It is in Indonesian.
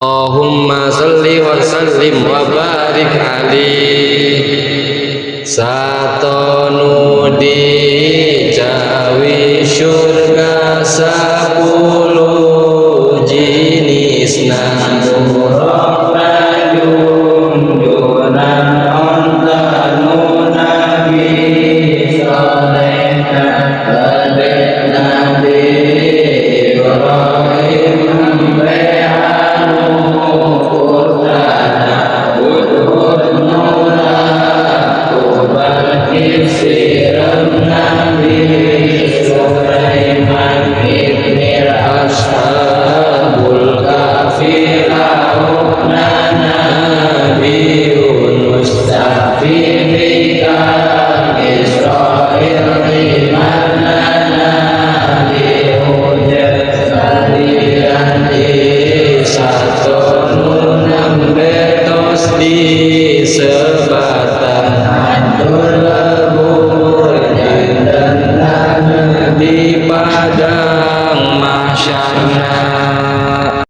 Allahumma salli wa sallim wa barik alaihi satonu di cawi syurga 10 jenis nandurok rajun junan ontanu nabi soleh kadek nabi Ibrahim di sebatan hancur lebur dan di padang mahsyar.